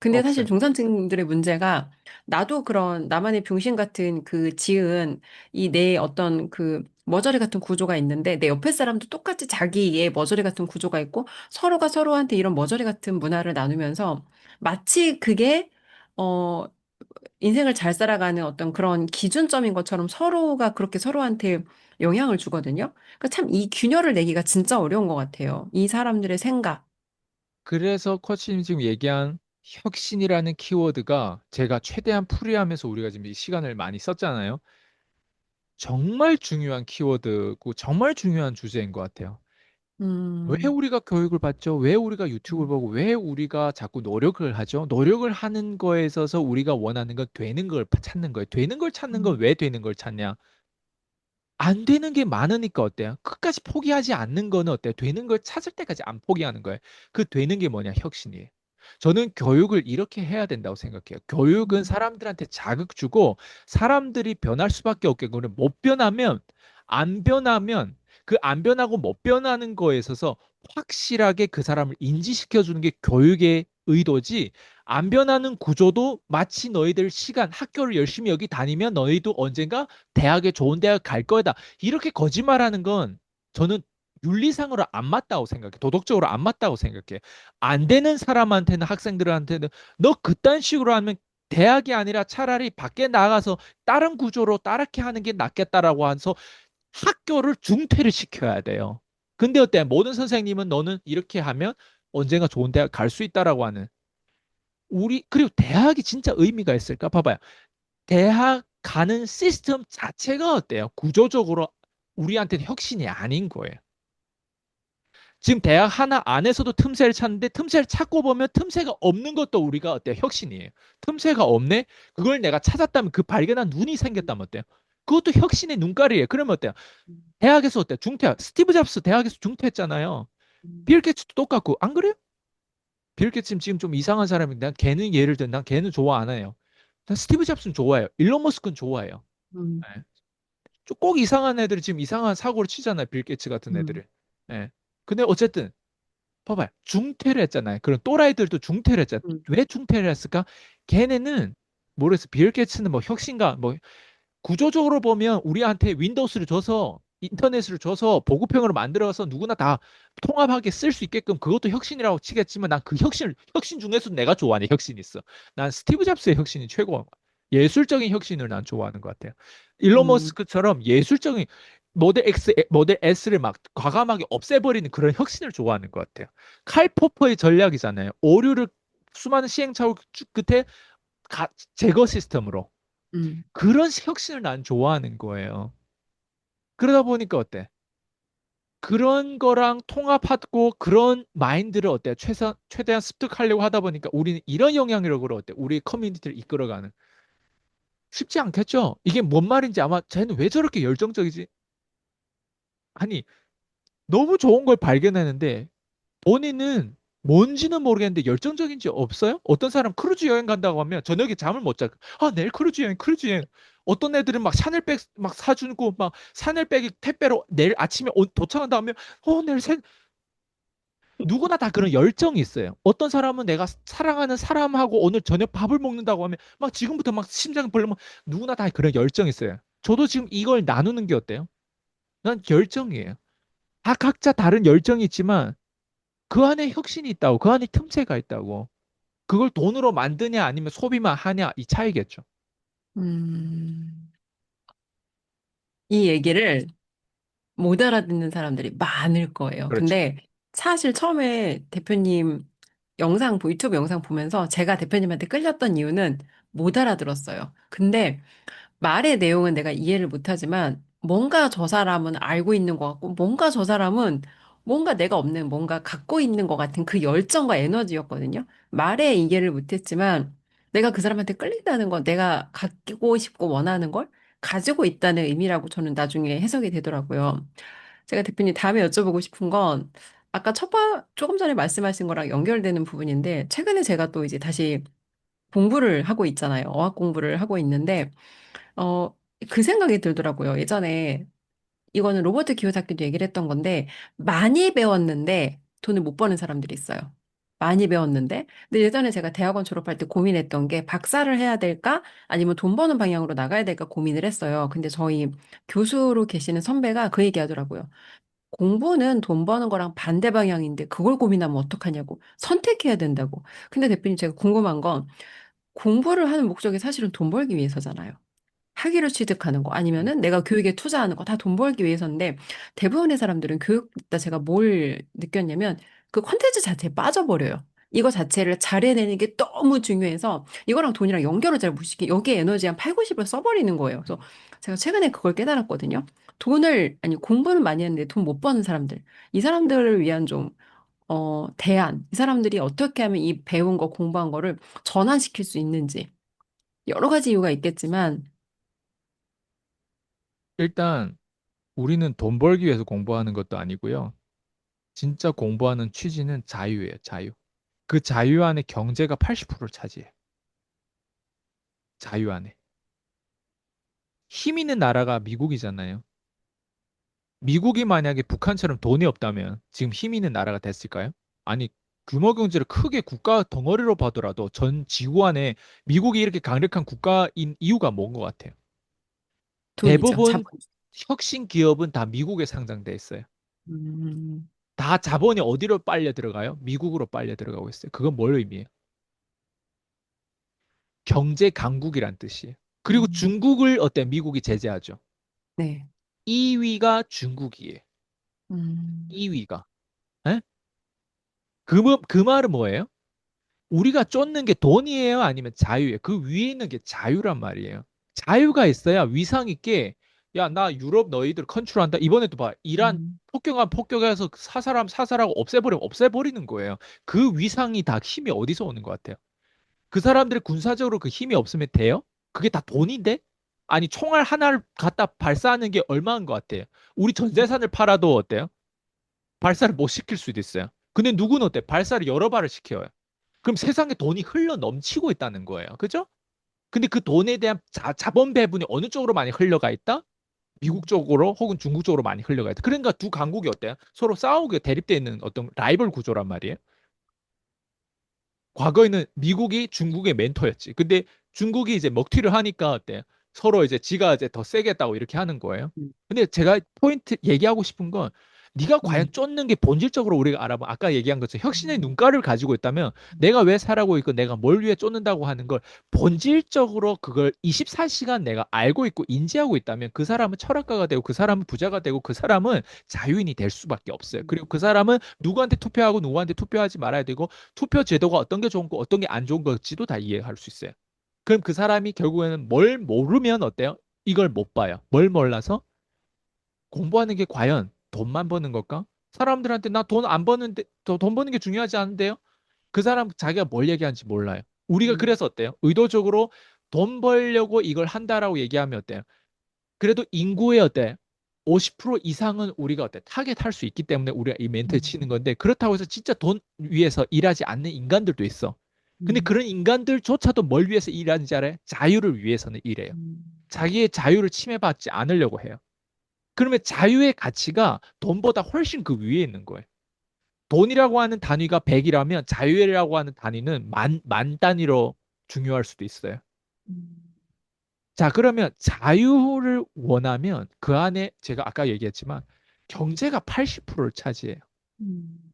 근데 사실 없어요. 중산층들의 문제가 나도 그런 나만의 병신 같은 그 지은 이 내 어떤 그 머저리 같은 구조가 있는데 내 옆에 사람도 똑같이 자기의 머저리 같은 구조가 있고 서로가 서로한테 이런 머저리 같은 문화를 나누면서 마치 그게 어 인생을 잘 살아가는 어떤 그런 기준점인 것처럼 서로가 그렇게 서로한테 영향을 주거든요. 그러니까 참 이 균열을 내기가 진짜 어려운 것 같아요. 이 사람들의 생각. 그래서 코치님 지금 얘기한 혁신이라는 키워드가 제가 최대한 풀이하면서 우리가 지금 이 시간을 많이 썼잖아요. 정말 중요한 키워드고 정말 중요한 주제인 것 같아요. 왜 음, 우리가 교육을 받죠? 왜 우리가 유튜브를 음, 보고 왜 우리가 자꾸 노력을 하죠? 노력을 하는 거에 있어서 우리가 원하는 건 되는 걸 찾는 거예요. 되는 걸 찾는 건 음, 왜 되는 걸 찾냐? 안 되는 게 많으니까 어때요? 끝까지 포기하지 않는 거는 어때요? 되는 걸 찾을 때까지 안 포기하는 거예요. 그 되는 게 뭐냐? 혁신이에요. 저는 교육을 이렇게 해야 된다고 생각해요. 교육은 음, 사람들한테 자극 주고 사람들이 변할 수밖에 없게 그는 못 변하면 안 변하면 그 안 변하고 못 변하는 거에 있어서 확실하게 그 사람을 인지시켜 주는 게 교육의 의도지 안 변하는 구조도 마치 너희들 시간 학교를 열심히 여기 다니면 너희도 언젠가 대학에 좋은 대학 갈 거다. 이렇게 거짓말하는 건 저는 윤리상으로 안 맞다고 생각해. 도덕적으로 안 맞다고 생각해. 안 되는 사람한테는 학생들한테는 너 그딴 식으로 하면 대학이 아니라 차라리 밖에 나가서 다른 구조로 따르게 하는 게 낫겠다라고 해서 학교를 중퇴를 시켜야 돼요. 근데 어때? 모든 선생님은 너는 이렇게 하면 언젠가 좋은 대학 갈 수 있다라고 하는 우리 그리고 대학이 진짜 의미가 있을까? 봐봐요. 대학 가는 시스템 자체가 어때요? 구조적으로 우리한테는 혁신이 아닌 거예요. 지금 대학 하나 안에서도 틈새를 찾는데 틈새를 찾고 보면 틈새가 없는 것도 우리가 어때요? 혁신이에요. 틈새가 없네? 그걸 내가 찾았다면 그 발견한 눈이 생겼다면 어때요? 그것도 혁신의 눈깔이에요. 그러면 어때요? 음, 대학에서 어때요? 중퇴. 스티브 잡스 대학에서 중퇴했잖아요. 음, 빌 게이츠도 똑같고 안 그래요? 빌 게이츠 지금 좀 이상한 사람인데 난 걔는 예를 들면 난 걔는 좋아 안 해요. 난 스티브 잡스는 좋아해요. 일론 머스크는 좋아해요. 음, 예. 꼭 이상한 애들이 지금 이상한 사고를 치잖아요. 빌 게이츠 같은 음, 애들이. 예. 근데 어쨌든 봐봐요. 중퇴를 했잖아요. 그런 또라이들도 중퇴를 했잖아요. 음, 왜 중퇴를 했을까? 걔네는 모르겠어. 빌 게이츠는 뭐 혁신가 뭐 구조적으로 보면 우리한테 윈도우스를 줘서 인터넷을 줘서 보급형으로 만들어서 누구나 다 통합하게 쓸 수 있게끔 그것도 혁신이라고 치겠지만 난 그 혁신 중에서도 내가 좋아하는 혁신이 있어. 난 스티브 잡스의 혁신이 최고. 예술적인 혁신을 난 좋아하는 것 같아요. 일론 음, 머스크처럼 예술적인 모델 X, 모델 S를 막 과감하게 없애버리는 그런 혁신을 좋아하는 것 같아요. 칼 포퍼의 전략이잖아요. 오류를 수많은 시행착오 끝에 제거 시스템으로. 음, 그런 혁신을 난 좋아하는 거예요. 그러다 보니까 어때? 그런 거랑 통합하고 그런 마인드를 어때? 최대한 습득하려고 하다 보니까 우리는 이런 영향력으로 어때? 우리 커뮤니티를 이끌어가는. 쉽지 않겠죠? 이게 뭔 말인지 아마 쟤는 왜 저렇게 열정적이지? 아니, 너무 좋은 걸 발견했는데 본인은 뭔지는 모르겠는데 열정적인지 없어요? 어떤 사람 크루즈 여행 간다고 하면 저녁에 잠을 못 자. 아, 내일 크루즈 여행, 크루즈 여행. 어떤 애들은 막 샤넬백 막 사주고 막 샤넬백이 택배로 내일 아침에 도착한다 하면 내일 누구나 다 그런 열정이 있어요. 어떤 사람은 내가 사랑하는 사람하고 오늘 저녁 밥을 먹는다고 하면 막 지금부터 막 심장 벌리면 누구나 다 그런 열정이 있어요. 저도 지금 이걸 나누는 게 어때요? 난 열정이에요. 다 각자 다른 열정이 있지만 그 안에 혁신이 있다고, 그 안에 틈새가 있다고. 그걸 돈으로 만드냐 아니면 소비만 하냐 이 차이겠죠. 음. 이 얘기를 못 알아듣는 사람들이 많을 거예요. 그렇죠. 근데 사실 처음에 대표님 유튜브 영상 보면서 제가 대표님한테 끌렸던 이유는 못 알아들었어요. 근데 말의 내용은 내가 이해를 못하지만 뭔가 저 사람은 알고 있는 것 같고 뭔가 저 사람은 뭔가 내가 없는 뭔가 갖고 있는 것 같은 그 열정과 에너지였거든요. 말에 이해를 못했지만 내가 그 사람한테 끌린다는 건 내가 갖고 싶고 원하는 걸 가지고 있다는 의미라고 저는 나중에 해석이 되더라고요. 제가 대표님 다음에 여쭤보고 싶은 건 아까 조금 전에 말씀하신 거랑 연결되는 부분인데 최근에 제가 또 이제 다시 공부를 하고 있잖아요. 어학 공부를 하고 있는데 어, 그 생각이 들더라고요. 예전에 이거는 로버트 키요사키도 얘기를 했던 건데 많이 배웠는데 돈을 못 버는 사람들이 있어요. 많이 배웠는데. 근데 예전에 제가 대학원 졸업할 때 고민했던 게 박사를 해야 될까? 아니면 돈 버는 방향으로 나가야 될까 고민을 했어요. 근데 저희 교수로 계시는 선배가 그 얘기 하더라고요. 공부는 돈 버는 거랑 반대 방향인데 그걸 고민하면 어떡하냐고. 선택해야 된다고. 근데 대표님 제가 궁금한 건 공부를 하는 목적이 사실은 돈 벌기 위해서잖아요. 학위를 취득하는 거 음. 아니면은 내가 교육에 투자하는 거 다 돈 벌기 위해서인데 대부분의 사람들은 교육 듣다 제가 뭘 느꼈냐면 그 콘텐츠 자체에 빠져버려요. 이거 자체를 잘 해내는 게 너무 중요해서 이거랑 돈이랑 연결을 잘 못 시키 여기에 에너지 한 8, 90을 써버리는 거예요. 그래서 제가 최근에 그걸 깨달았거든요. 아니, 공부는 많이 했는데 돈 못 버는 사람들. 이 사람들을 위한 좀, 대안. 이 사람들이 어떻게 하면 이 배운 거, 공부한 거를 전환시킬 수 있는지. 여러 가지 이유가 있겠지만, 일단 우리는 돈 벌기 위해서 공부하는 것도 아니고요. 진짜 공부하는 취지는 자유예요, 자유. 그 자유 안에 경제가 80%를 차지해. 자유 안에. 힘 있는 나라가 미국이잖아요. 미국이 만약에 북한처럼 돈이 없다면 지금 힘 있는 나라가 됐을까요? 아니, 규모 경제를 크게 국가 덩어리로 봐더라도 전 지구 안에 미국이 이렇게 강력한 국가인 이유가 뭔 것 같아요? 돈이죠. 대부분 자본. 혁신 기업은 다 미국에 상장돼 있어요. 음, 다 자본이 어디로 빨려 들어가요? 미국으로 빨려 들어가고 있어요. 그건 뭘 의미해요? 경제 강국이란 뜻이에요. 그리고 음, 중국을 어때? 미국이 제재하죠. 네. 2위가 중국이에요. 음, 2위가. 그 말은 뭐예요? 우리가 쫓는 게 돈이에요? 아니면 자유예요? 그 위에 있는 게 자유란 말이에요. 자유가 있어야 위상 있게, 야, 나 유럽 너희들 컨트롤한다. 이번에도 봐. 이란 음, 폭격한 폭격해서 사살함 사살하고 없애버리면 없애버리는 거예요. 그 위상이 다 힘이 어디서 오는 것 같아요? 그 사람들이 군사적으로 그 힘이 없으면 돼요? 그게 다 돈인데? 아니, 총알 하나를 갖다 발사하는 게 얼마인 것 같아요? 우리 전 재산을 팔아도 어때요? 발사를 못 시킬 수도 있어요. 근데 누구는 어때? 발사를 여러 발을 시켜요. 그럼 세상에 돈이 흘러 넘치고 있다는 거예요. 그죠? 근데 그 돈에 대한 자본 배분이 어느 쪽으로 많이 흘러가 있다? 미국 음, 쪽으로 혹은 중국 쪽으로 많이 흘러가 있다. 그러니까 두 강국이 어때요? 서로 싸우고 대립되어 있는 어떤 라이벌 구조란 말이에요. 과거에는 미국이 중국의 멘토였지. 근데 중국이 이제 먹튀를 하니까 어때? 서로 이제 지가 이제 더 세겠다고 이렇게 하는 거예요. 음, 근데 제가 포인트 얘기하고 싶은 건 네가 과연 네. 쫓는 게 본질적으로 우리가 알아보 아까 얘기한 것처럼 혁신의 음, 눈가를 가지고 있다면 내가 왜 살아고 있고 내가 뭘 위해 쫓는다고 하는 걸 본질적으로 그걸 24시간 내가 알고 있고 인지하고 있다면 그 사람은 철학가가 되고 그 사람은 부자가 되고 그 사람은 자유인이 될 수밖에 없어요. 그리고 그 사람은 누구한테 투표하고 누구한테 투표하지 말아야 되고 투표 제도가 어떤 게 좋은 거 어떤 게 안 좋은 건지도 다 이해할 수 있어요. 그럼 그 사람이 결국에는 뭘 모르면 어때요? 이걸 못 봐요. 뭘 몰라서? 공부하는 게 과연 돈만 버는 걸까? 사람들한테 나 돈 안 버는데 돈 버는 게 중요하지 않은데요? 그 사람 자기가 뭘 얘기하는지 몰라요. 우리가 음, 그래서 어때요? 의도적으로 돈 벌려고 이걸 한다라고 얘기하면 어때요? 그래도 인구의 어때? 50% 이상은 우리가 어때? 타겟 할 수 있기 때문에 우리가 이 멘트를 음, 치는 건데 그렇다고 해서 진짜 돈 위해서 일하지 않는 인간들도 있어. 근데 음, 그런 인간들조차도 뭘 위해서 일하는지 알아요? 자유를 위해서는 일해요. 음, 자기의 자유를 침해받지 않으려고 해요. 그러면 자유의 가치가 돈보다 훨씬 그 위에 있는 거예요. 돈이라고 하는 단위가 100이라면 자유라고 하는 단위는 만 단위로 중요할 수도 있어요. 음, 자, 그러면 자유를 원하면 그 안에 제가 아까 얘기했지만 경제가 80%를 차지해요. 음,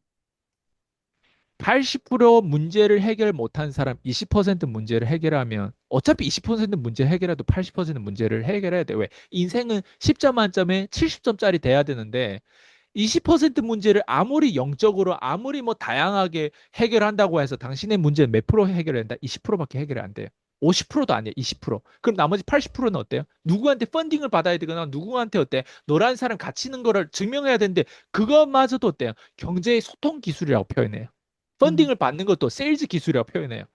80% 문제를 해결 못한 사람 20% 문제를 해결하면 어차피 20% 문제 해결해도 80% 문제를 해결해야 돼. 왜? 인생은 10점 만점에 70점짜리 돼야 되는데 20% 문제를 아무리 영적으로 아무리 뭐 다양하게 해결한다고 해서 당신의 문제는 몇 프로 해결한다? 20%밖에 해결이 안 돼요. 50%도 아니에요. 20%. 그럼 나머지 80%는 어때요? 누구한테 펀딩을 받아야 되거나 누구한테 어때? 너라는 사람 가치는 거를 증명해야 되는데 그것마저도 어때요? 경제의 소통 기술이라고 표현해요. 음, 펀딩을 받는 것도 세일즈 기술이라고 표현해요.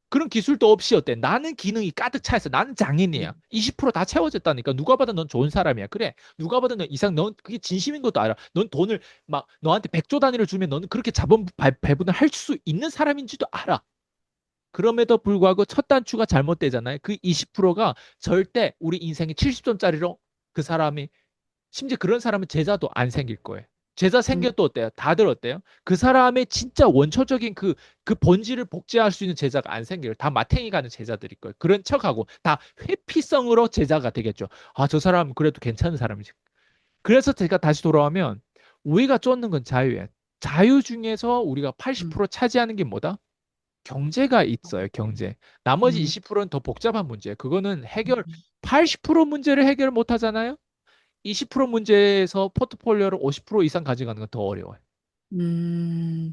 그런 기술도 없이 어때? 나는 기능이 가득 차 있어. 나는 장인이야. 음, 20%다 채워졌다니까. 누가 봐도 넌 좋은 사람이야. 그래. 누가 봐도 넌 이상, 넌 그게 진심인 것도 알아. 넌 돈을 막 너한테 100조 단위를 주면 너는 그렇게 자본 배분을 할 수 있는 사람인지도 알아. 그럼에도 불구하고 첫 단추가 잘못되잖아요. 그 20%가 절대 우리 인생의 70점짜리로 그 사람이, 심지어 그런 사람은 제자도 안 생길 거예요. 제자 음, 생겨도 어때요? 다들 어때요? 그 사람의 진짜 원초적인 그 본질을 복제할 수 있는 제자가 안 생겨요. 다 마탱이 가는 제자들일 거예요. 그런 척하고 다 회피성으로 제자가 되겠죠. 아, 저 사람 그래도 괜찮은 사람이지. 그래서 제가 다시 돌아오면 우리가 쫓는 건 자유예요. 자유 중에서 우리가 음, 80% 차지하는 게 뭐다? 경제가 있어요, 경제. 나머지 음, 20%는 더 복잡한 문제예요. 그거는 해결, 음, 80% 문제를 해결 못 하잖아요? 20% 문제에서 포트폴리오를 50% 이상 가져가는 건 더 어려워요.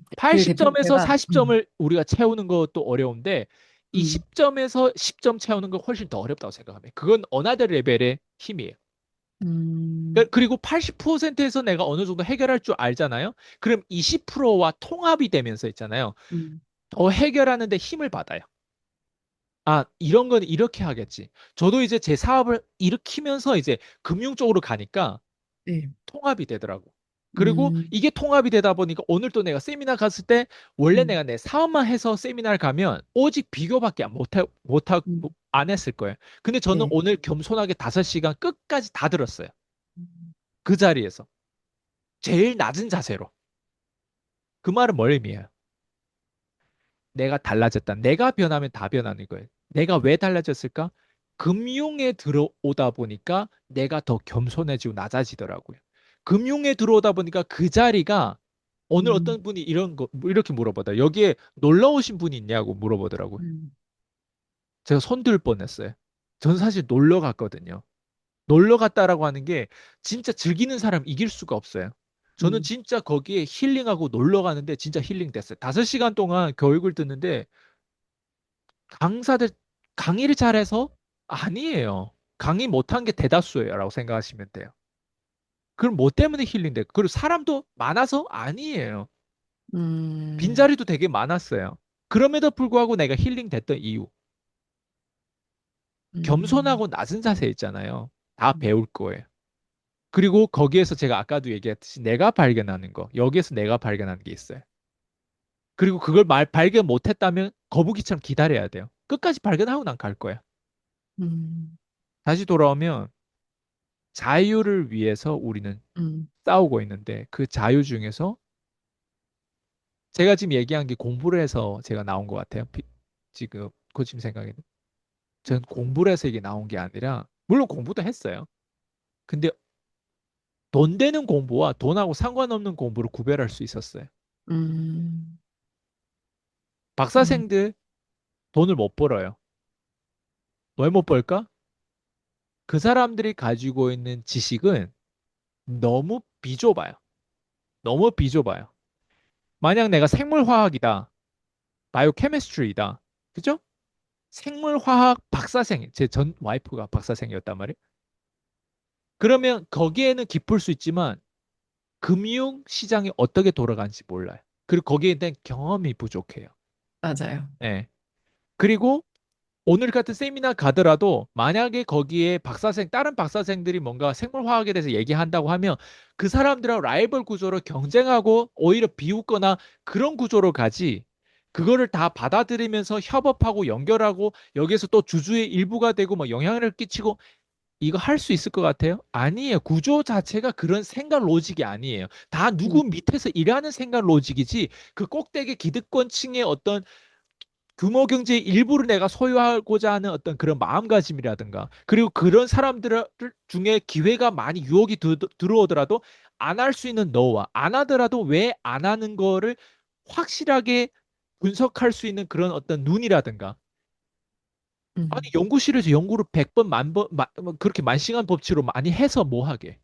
그 대표님 80점에서 제가, 40점을 우리가 채우는 것도 어려운데 음, 20점에서 10점 채우는 건 훨씬 더 어렵다고 생각합니다. 그건 어나더 레벨의 힘이에요. 음, 그리고 80%에서 내가 어느 정도 해결할 줄 알잖아요. 그럼 20%와 통합이 되면서 있잖아요. 음, 더 해결하는 데 힘을 받아요. 아, 이런 건 이렇게 하겠지. 저도 이제 제 사업을 일으키면서 이제 금융 쪽으로 가니까 네, 통합이 되더라고. 그리고 음, 이게 통합이 되다 보니까 오늘 또 내가 세미나 갔을 때 원래 음, 내가 내 사업만 해서 세미나를 가면 오직 비교밖에 음, 안 했을 거예요. 근데 저는 네. 오늘 겸손하게 5시간 끝까지 다 들었어요. 음, 그 자리에서. 제일 낮은 자세로. 그 말은 뭘 의미해요? 내가 달라졌다. 내가 변하면 다 변하는 거예요. 내가 왜 달라졌을까? 금융에 들어오다 보니까 내가 더 겸손해지고 낮아지더라고요. 금융에 들어오다 보니까 그 자리가 오늘 음, 어떤 분이 이런 거 뭐 이렇게 물어보다. 여기에 놀러 오신 분이 있냐고 물어보더라고요. 음, 제가 손들 뻔했어요. 전 사실 놀러 갔거든요. 놀러 갔다라고 하는 게 진짜 즐기는 사람 이길 수가 없어요. 저는 음, 진짜 거기에 힐링하고 놀러 가는데 진짜 힐링 됐어요. 5시간 동안 교육을 듣는데 강사들 강의를 잘해서 아니에요. 강의 못한 게 대다수예요라고 생각하시면 돼요. 그럼 뭐 때문에 힐링돼? 그리고 사람도 많아서 아니에요. 음, 빈자리도 되게 많았어요. 그럼에도 불구하고 내가 힐링 됐던 이유. 음, 겸손하고 낮은 자세 있잖아요. 다 음, 배울 거예요. 그리고 거기에서 제가 아까도 얘기했듯이 내가 발견하는 거, 여기에서 내가 발견하는 게 있어요. 그리고 그걸 발견 못했다면 거북이처럼 기다려야 돼요. 끝까지 발견하고 난 갈 거야. 음, 다시 돌아오면 자유를 위해서 우리는 음, 싸우고 있는데 그 자유 중에서 제가 지금 얘기한 게 공부를 해서 제가 나온 것 같아요. 지금 코치님 생각에는. 전 공부를 해서 이게 나온 게 아니라 물론 공부도 했어요. 근데 돈 되는 공부와 돈하고 상관없는 공부를 구별할 수 있었어요. 음, 음, 박사생들 돈을 못 벌어요. 왜 못 벌까? 그 사람들이 가지고 있는 지식은 너무 비좁아요. 너무 비좁아요. 만약 내가 생물화학이다, 바이오케미스트리이다, 그죠? 생물화학 박사생, 제 전 와이프가 박사생이었단 말이에요. 그러면 거기에는 깊을 수 있지만 금융 시장이 어떻게 돌아가는지 몰라요. 그리고 거기에 대한 경험이 부족해요. 맞아요. 네. 그리고 오늘 같은 세미나 가더라도 만약에 거기에 다른 박사생들이 뭔가 생물화학에 대해서 얘기한다고 하면 그 사람들하고 라이벌 구조로 경쟁하고 오히려 비웃거나 그런 구조로 가지. 그거를 다 받아들이면서 협업하고 연결하고 여기에서 또 주주의 일부가 되고 뭐 영향을 끼치고 이거 할 수 있을 것 같아요? 아니에요. 구조 자체가 그런 생각 로직이 아니에요. 다 음, 누구 밑에서 일하는 생각 로직이지 그 꼭대기 기득권층의 어떤 규모 경제의 일부를 내가 소유하고자 하는 어떤 그런 마음가짐이라든가 그리고 그런 사람들 중에 기회가 많이 유혹이 들어오더라도 안 할 수 있는 너와 안 하더라도 왜 안 하는 거를 확실하게 분석할 수 있는 그런 어떤 눈이라든가 아니 음, 연구실에서 연구를 100번 뭐 그렇게 만시간 법칙으로 많이 해서 뭐 하게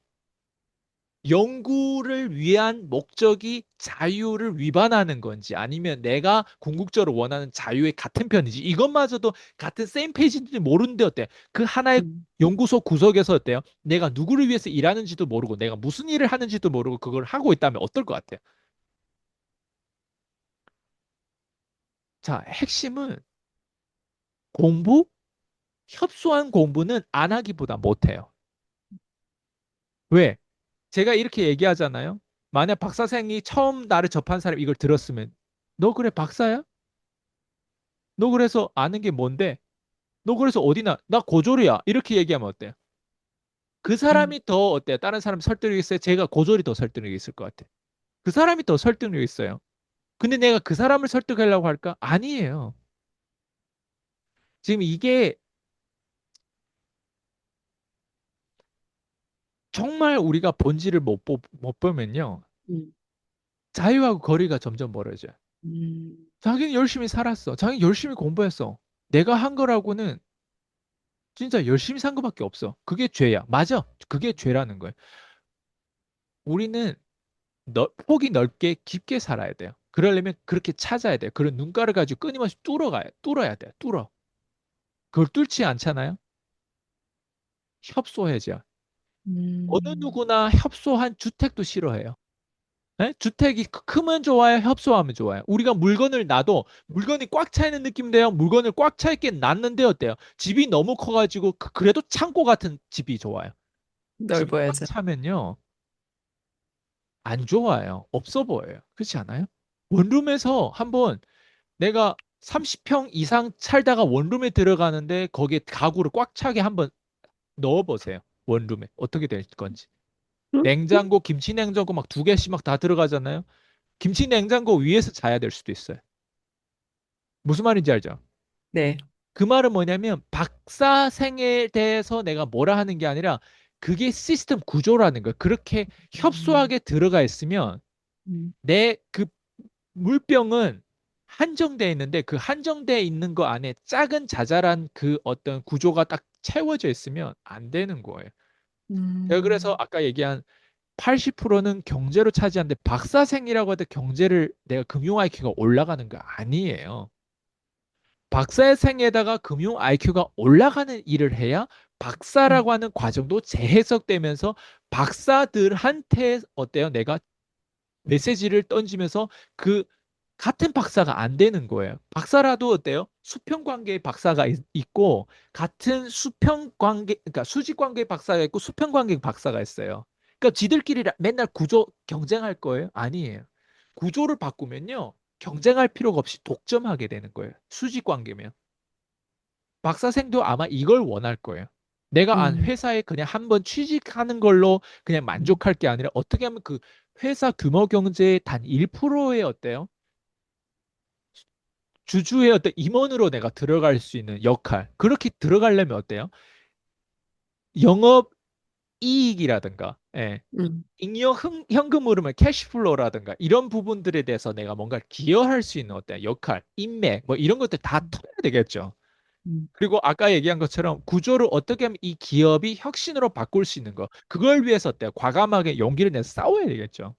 연구를 위한 목적이 자유를 위반하는 건지 아니면 내가 궁극적으로 원하는 자유의 같은 편인지 이것마저도 같은 세임 페이지인지 모르는데 어때? 그 하나의 음, 연구소 구석에서 어때요? 내가 누구를 위해서 일하는지도 모르고 내가 무슨 일을 하는지도 모르고 그걸 하고 있다면 어떨 것 같아요? 자, 핵심은 공부, 협소한 공부는 안 하기보다 못해요. 왜? 제가 이렇게 얘기하잖아요. 만약 박사생이 처음 나를 접한 사람이 이걸 들었으면 너 그래 박사야? 너 그래서 아는 게 뭔데? 너 그래서 어디나? 나 고졸이야. 이렇게 얘기하면 어때요? 그 음, 사람이 더 어때요? 다른 사람 설득력 있어요? 제가 고졸이 더 설득력 있을 것 같아요. 그 사람이 더 설득력 있어요. 근데 내가 그 사람을 설득하려고 할까? 아니에요. 지금 이게 정말 우리가 본질을 못 보면요. 음, 자유하고 거리가 점점 멀어져요. 음. 자기는 열심히 살았어. 자기는 열심히 공부했어. 내가 한 거라고는 진짜 열심히 산 거밖에 없어. 그게 죄야. 맞아. 그게 죄라는 거예요. 우리는 폭이 넓게 깊게 살아야 돼요. 그러려면 그렇게 찾아야 돼요. 그런 눈가를 가지고 끊임없이 뚫어야 돼요. 뚫어. 그걸 뚫지 않잖아요. 협소해져. 어느 음. 누구나 협소한 주택도 싫어해요. 예? 주택이 크면 좋아요, 협소하면 좋아요. 우리가 물건을 놔도 물건이 꽉 차 있는 느낌 돼요. 물건을 꽉 차 있게 놨는데 어때요? 집이 너무 커가지고 그래도 창고 같은 집이 좋아요. 집이 꽉 넓어야죠. 차면요, 안 좋아요. 없어 보여요. 그렇지 않아요? 원룸에서 한번 내가 30평 이상 살다가 원룸에 들어가는데 거기에 가구를 꽉 차게 한번 넣어보세요. 원룸에 어떻게 될 건지. 냉장고, 김치 냉장고 막 두 개씩 막 다 들어가잖아요. 김치 냉장고 위에서 자야 될 수도 있어요. 무슨 말인지 알죠? 네. 그 말은 뭐냐면 박사 생에 대해서 내가 뭐라 하는 게 아니라 그게 시스템 구조라는 거예요. 그렇게 음, 협소하게 들어가 있으면 음, 내 그 물병은 한정돼 있는데 그 한정돼 있는 거 안에 작은 자잘한 그 어떤 구조가 딱 채워져 있으면 안 되는 거예요. 제가 그래서 음, 아까 얘기한 80%는 경제로 차지하는데 박사생이라고 해도 경제를 내가 금융 IQ가 올라가는 거 아니에요. 박사의 생에다가 금융 IQ가 올라가는 일을 해야 음, 박사라고 하는 과정도 재해석되면서 박사들한테 어때요? 내가 메시지를 던지면서 그 같은 박사가 안 되는 거예요. 박사라도 어때요? 수평 관계의 박사가 있고 같은 수평 관계, 그러니까 수직 관계의 박사가 있고 수평 관계의 박사가 있어요. 그러니까 지들끼리 맨날 구조 경쟁할 거예요? 아니에요. 구조를 바꾸면요. 경쟁할 필요가 없이 독점하게 되는 거예요. 수직 관계면. 박사생도 아마 이걸 원할 거예요. 내가 안 음, 회사에 그냥 한번 취직하는 걸로 그냥 만족할 게 아니라 어떻게 하면 그 회사 규모 경제의 단 1%의 어때요? 주주의 어떤 임원으로 내가 들어갈 수 있는 역할. 그렇게 들어가려면 어때요? 영업 이익이라든가, 예. 음, 잉여 현금 흐름을 캐시플로우라든가 이런 부분들에 대해서 내가 뭔가 기여할 수 있는 어때 역할, 인맥 뭐 이런 것들 다 터야 되겠죠. 음, 그리고 아까 얘기한 것처럼 구조를 어떻게 하면 이 기업이 혁신으로 바꿀 수 있는 거. 그걸 위해서 어때요? 과감하게 용기를 내서 싸워야 되겠죠.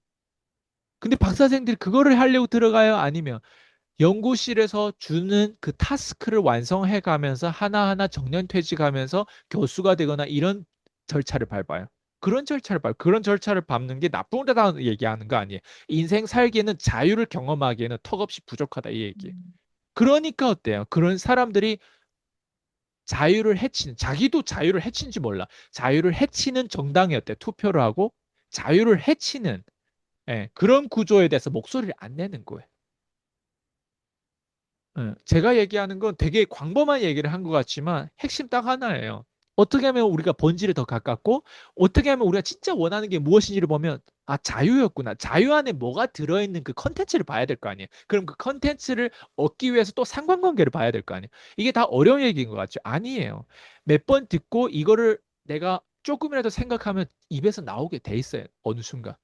근데 박사생들이 그거를 하려고 들어가요? 아니면 연구실에서 주는 그 타스크를 완성해 가면서 하나하나 정년퇴직하면서 교수가 되거나 이런 절차를 밟아요. 그런 절차를 밟, 그런 절차를 밟는 게 나쁘다 얘기하는 거 아니에요. 인생 살기에는 자유를 경험하기에는 턱없이 부족하다 이 얘기. 음, 그러니까 어때요? 그런 사람들이 자유를 해치는 자기도 자유를 해친지 몰라. 자유를 해치는 정당이 어때? 투표를 하고 자유를 해치는 그런 구조에 대해서 목소리를 안 내는 거예요. 제가 얘기하는 건 되게 광범한 얘기를 한 것 같지만 핵심 딱 하나예요. 어떻게 하면 우리가 본질에 더 가깝고 어떻게 하면 우리가 진짜 원하는 게 무엇인지를 보면 아 자유였구나. 자유 안에 뭐가 들어있는 그 컨텐츠를 봐야 될 거 아니에요. 그럼 그 컨텐츠를 얻기 위해서 또 상관관계를 봐야 될 거 아니에요. 이게 다 어려운 얘기인 것 같죠? 아니에요. 몇 번 듣고 이거를 내가 조금이라도 생각하면 입에서 나오게 돼 있어요. 어느 순간.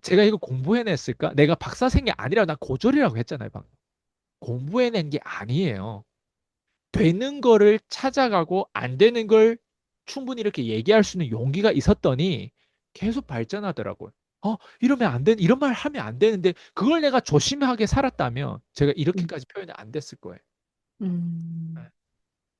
제가 이거 공부해냈을까? 내가 박사생이 아니라 나 고졸이라고 했잖아요. 방금. 공부해낸 게 아니에요. 되는 거를 찾아가고 안 되는 걸 충분히 이렇게 얘기할 수 있는 용기가 있었더니 계속 발전하더라고요. 이러면 안 되는, 이런 말 하면 안 되는데 그걸 내가 조심하게 살았다면 제가 음, 이렇게까지 표현이 안 됐을 거예요. 음.